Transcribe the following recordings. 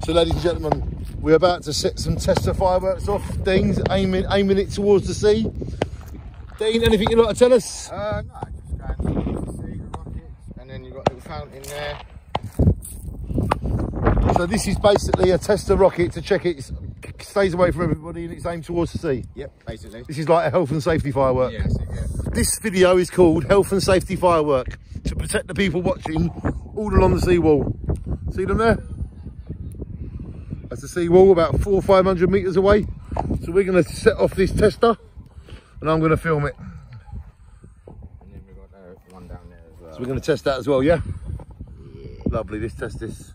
So ladies and gentlemen, we're about to set some tester fireworks off. Dean's aiming it towards the sea. Dean, anything you'd like to tell us? No, just going towards the sea, the rockets, and then you've got a little fountain there. So this is basically a tester rocket to check it stays away from everybody and it's aimed towards the sea. Yep, basically. This is like a health and safety firework. Yeah, that's it, yeah. This video is called Health and Safety Firework to protect the people watching all along the seawall. See them there? That's the seawall about 400 or 500 metres away. So we're going to set off this tester and I'm going to film it. And then we've got one down there as well. So we're going to test that as well, yeah? Lovely, let's test this.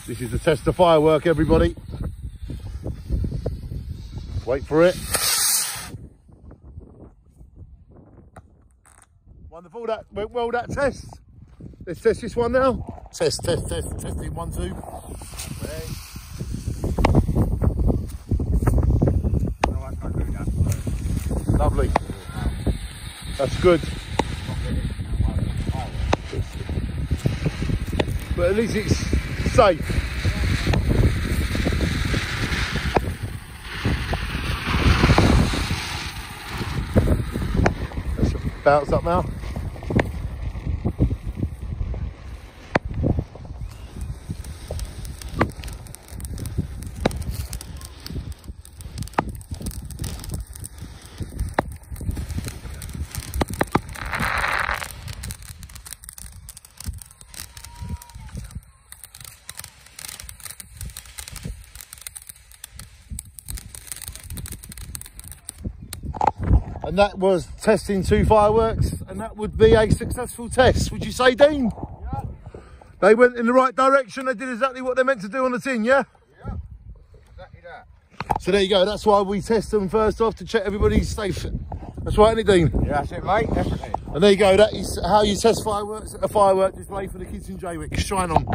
This is the tester firework, everybody. Wait for it. Wonderful, that went well, that test. Let's test this one now. Test it, 1, 2. Lovely. That's good. But at least it's safe. That should bounce up now. And that was testing 2 fireworks, and that would be a successful test. Would you say, Dean? Yeah. They went in the right direction. They did exactly what they're meant to do on the tin, yeah? Yeah, exactly that. So there you go. That's why we test them first off to check everybody's safe. That's right, isn't it, Dean? Yeah, that's it, mate, definitely. And there you go. That is how you test fireworks at a firework display for the kids in Jaywick. Shine on.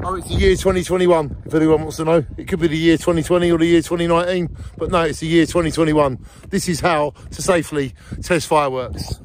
Oh, it's the year 2021, if anyone wants to know. It could be the year 2020 or the year 2019, but no, it's the year 2021. This is how to safely test fireworks.